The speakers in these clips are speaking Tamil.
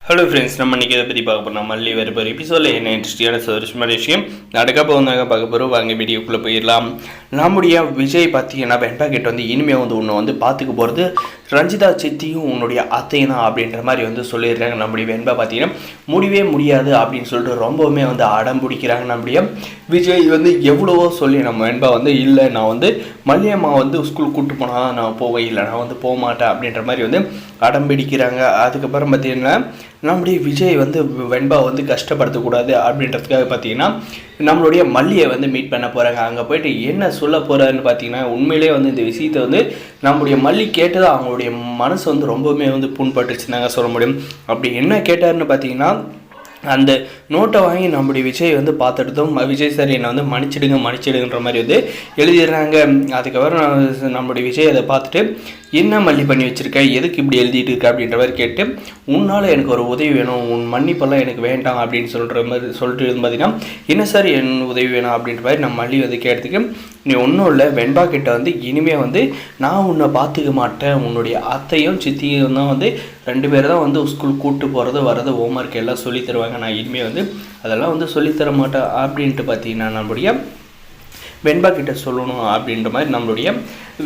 ஹலோ ஃப்ரெண்ட்ஸ், நம்ம இன்றைக்கி இதை பற்றி பார்க்க போகிறோம். மல்லி வரப்போகிற எபிசோடில் என்ன இன்ட்ரெஸ்டிங்கான சுவாரஸ்யமான விஷயம் நடக்க போகிறாங்க பார்க்க போகிறோம். வாங்க வீடியோக்குள்ளே போயிடலாம். நம்முடைய விஜய் பார்த்தீங்கன்னா வெண்பா கிட்ட வந்து இனிமேல் வந்து உன்னை வந்து பார்த்துக்க போகிறது ரஞ்சிதா சித்தியும் உன்னுடைய அத்தையும் தான் அப்படின்ற மாதிரி வந்து சொல்லிடுறாங்க. நம்முடைய வெண்பா பார்த்தீங்கன்னா முடியவே முடியாது அப்படின்னு சொல்லிட்டு ரொம்பவுமே வந்து அடம் பிடிக்கிறாங்க. நம்முடைய விஜய் வந்து எவ்வளவோ சொல்லி நம்ம வெண்பா வந்து இல்லை, நான் வந்து மல்லியம்மா வந்து ஸ்கூல் கூப்பிட்டு போனால் நான் போவேன், இல்லை நான் வந்து போக மாட்டேன் அப்படின்ற மாதிரி வந்து அடம் பிடிக்கிறாங்க. அதுக்கப்புறம் பார்த்தீங்கன்னா நம்முடைய விஜய் வந்து வெண்பா வந்து கஷ்டப்படுத்தக்கூடாது அப்படின்றதுக்காக பார்த்தீங்கன்னா நம்மளுடைய மல்லியை வந்து மீட் பண்ண போகிறாங்க. அங்கே போயிட்டு என்ன சொல்ல போகிறாருன்னு பார்த்தீங்கன்னா உண்மையிலே வந்து இந்த விஷயத்தை வந்து நம்முடைய மல்லி கேட்டது அவங்களுடைய மனசு வந்து ரொம்பவுமே வந்து புண்பட்டுச்சுன்னாங்க சொல்ல முடியும். அப்படி என்ன கேட்டாருன்னு பார்த்தீங்கன்னா அந்த நோட்டை வாங்கி நம்முடைய விஜய் வந்து பார்த்துட்டதும் விஜய் சார் என்னை வந்து மன்னிச்சிடுங்கன்ற மாதிரி வந்து எழுதிடுறாங்க. அதுக்கப்புறம் நம்முடைய விஜய் அதை பார்த்துட்டு என்ன மல்லி பண்ணி வச்சுருக்க, எதுக்கு இப்படி எழுதிட்டு இருக்க அப்படின்ற மாதிரி கேட்டு உன்னால் எனக்கு ஒரு உதவி வேணும், உன் மன்னிப்பெல்லாம் எனக்கு வேண்டாம் அப்படின்னு சொல்லிட்டு பார்த்தீங்கன்னா என்ன சார் என் உதவி வேணும் அப்படின்ற மாதிரி நம்ம மல்லி வந்து கேட்டதுக்கு நீ ஒன்றும் இல்லை, வெண்பா கிட்ட வந்து இனிமேல் வந்து நான் உன்னை பார்த்துக்க மாட்டேன், உன்னுடைய அத்தையும் சித்தியும் தான் வந்து 2 பேர் தான் வந்து ஸ்கூல் கூப்பிட்டு போகிறது வர்றது ஹோம்ஒர்க் எல்லாம் சொல்லி தருவாங்க, நான் இனிமேல் வந்து அதெல்லாம் வந்து சொல்லித்தர மாட்டேன் அப்படின்ட்டு பார்த்தீங்கன்னா நம்மளுடைய வெண்பா கிட்ட சொல்லணும் அப்படின்ற மாதிரி நம்மளுடைய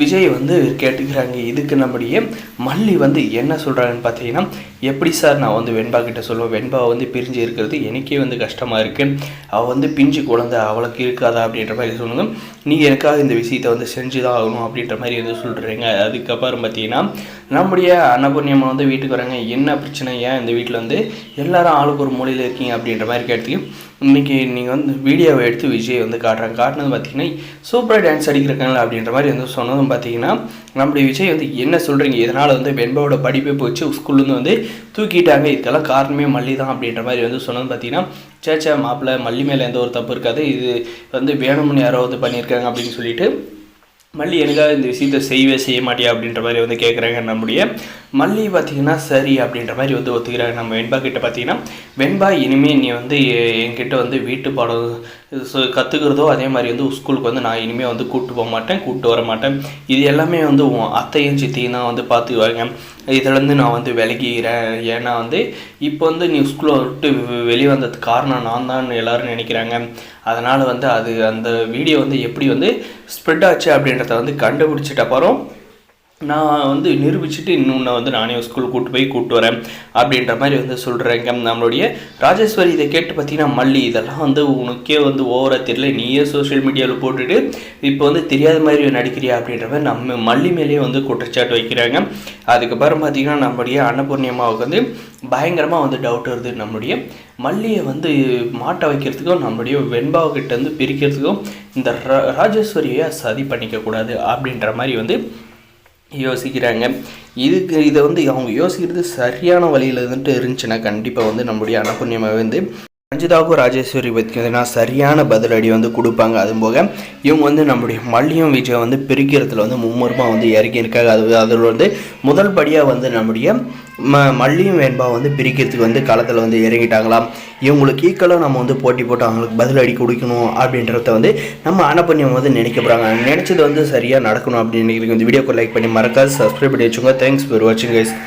விஜய் வந்து கேட்டுக்கிறாங்க. இதுக்கு நம்முடைய மல்லி வந்து என்ன சொல்கிறாங்கன்னு பார்த்தீங்கன்னா எப்படி சார் நான் வந்து வெண்பா கிட்ட சொல்லுவேன், வெண்பா வந்து பிரிஞ்சு இருக்கிறது எனக்கே வந்து கஷ்டமாக இருக்குது, அவள் வந்து பிஞ்சு குழந்தை அவளுக்கு இருக்காதா அப்படின்ற மாதிரி சொல்லுங்க, நீங்கள் எனக்காக இந்த விஷயத்தை வந்து செஞ்சு தான் ஆகணும் அப்படின்ற மாதிரி வந்து சொல்கிறீங்க. அதுக்கப்புறம் பார்த்தீங்கன்னா நம்முடைய அன்னபூர்ணியம்மா வந்து வீட்டுக்கு வராங்க. என்ன பிரச்சனை, ஏன் இந்த வீட்டில் வந்து எல்லாரும் ஆளுக்கு ஒரு மூலையில் இருக்கீங்க அப்படின்ற மாதிரி கேட்டதுக்கு இன்றைக்கி நீங்கள் வந்து வீடியோவை எடுத்து விஜய் வந்து காட்டினது பார்த்தீங்கன்னா சூப்பராக டான்ஸ் அடிக்கிறாங்களா அப்படின்ற மாதிரி வந்து சொன்னதும் பார்த்தீங்கன்னா நம்முடைய விஜய் வந்து என்ன சொல்கிறீங்க, இதனால் வந்து வெண்பாவோட படிப்பை போச்சு ஸ்கூல்லேருந்து வந்து தூக்கிட்டாங்க, இதுக்கெல்லாம் காரணமே மல்லி தான் அப்படின்ற மாதிரி வந்து சொன்னது பார்த்தீங்கன்னா சேச்சா மாப்பிள்ளை மல்லி மேலே எந்த ஒரு தப்பு இருக்காது, இது வந்து வேணும்னு யாரோ வந்து பண்ணியிருக்காங்க அப்படின்னு சொல்லிட்டு மல்லி எனக்காக இந்த விஷயத்தை செய்ய மாட்டியா அப்படின்ற மாதிரி வந்து கேட்குறாங்க. நம்முடைய மல்லி பார்த்திங்கன்னா சரி அப்படின்ற மாதிரி வந்து ஒத்துக்கிறாங்க. நம்ம வெண்பா கிட்ட பார்த்தீங்கன்னா வெண்பா இனிமேல் நீ வந்து என்கிட்ட வந்து வீட்டு பாடம் கற்றுக்கிறதோ அதே மாதிரி வந்து ஸ்கூலுக்கு வந்து நான் இனிமேல் வந்து கூப்பிட்டு போக மாட்டேன், கூப்பிட்டு வர மாட்டேன், இது எல்லாமே வந்து உன் அத்தையும் சித்தியும் தான் வந்து பார்த்துக்குவாங்க, இதிலேருந்து நான் வந்து விலகிக்கிறேன், ஏன்னா வந்து இப்போ வந்து நீ ஸ்கூலை விட்டு வெளியே வந்ததுக்கு காரணம் நான் தான் எல்லோரும் நினைக்கிறாங்க, அதனால் வந்து அந்த வீடியோ வந்து எப்படி வந்து ஸ்ப்ரெட் ஆச்சு அப்படின்றத வந்து கண்டுபிடிச்சிட்ட அப்புறம் நான் வந்து நிரூபிச்சுட்டு இன்னொன்று வந்து நானே ஸ்கூலுக்கு கூப்பிட்டு வரேன் அப்படின்ற மாதிரி வந்து சொல்கிறேங்க. நம்மளுடைய ராஜேஸ்வரி இதை கேட்டு பார்த்தீங்கன்னா மல்லி இதெல்லாம் வந்து உனக்கே வந்து ஓவராக தெரியல, நீயே சோஷியல் மீடியாவில் போட்டுட்டு இப்போ வந்து தெரியாத மாதிரி நடிக்கிறியா அப்படின்ற மாதிரி நம்ம மல்லி மேலேயே வந்து குற்றச்சாட்டு வைக்கிறாங்க. அதுக்கப்புறம் பார்த்திங்கன்னா நம்மளுடைய அன்னபூர்ணியம்மாவுக்கு வந்து பயங்கரமாக வந்து டவுட் வருது. நம்மளுடைய மல்லியை வந்து மாட்ட வைக்கிறதுக்கும் நம்மளுடைய வெண்பாவுக்கிட்ட வந்து பிரிக்கிறதுக்கும் இந்த ராஜேஸ்வரியை சதி பண்ணிக்கக்கூடாது அப்படின்ற மாதிரி வந்து யோசிக்கிறாங்க. இதை வந்து அவங்க யோசிக்கிறது சரியான வழியில் வந்துட்டு இருந்துச்சுன்னா கண்டிப்பாக வந்து நம்முடைய அன்னபூர்ணியமாக வந்து ரஞ்சிதாவுக்கும் ராஜேஸ்வரி பார்த்தீங்கன்னா சரியான பதிலடி வந்து கொடுப்பாங்க. அதுபோக இவங்க வந்து நம்முடைய மல்லியும் விஜய் வந்து பிரிக்கிறதுல வந்து மும்முரமாக வந்து இறங்கியிருக்காங்க. அதில் வந்து முதல் படியாக வந்து நம்முடைய மல்லியும் வெண்பா வந்து பிரிக்கிறதுக்கு வந்து களத்தில் வந்து இறங்கிட்டாங்களாம். இவங்களுக்கு ஈக்குவலாக நம்ம வந்து போட்டி போட்டு அவங்களுக்கு பதிலடி கொடுக்கணும் அப்படின்றத வந்து நம்ம அன்னபூர்ணியம் வந்து நினைக்க போகிறாங்க. நினச்சது வந்து சரியாக நடக்கணும் அப்படின்னு இந்த வீடியோக்கு லைக் பண்ணி மறக்காது சப்ஸ்கிரைப் பண்ணி வச்சுக்கோங்க. தேங்க்ஸ் ஃபார் வாட்சிங் கைஸ்.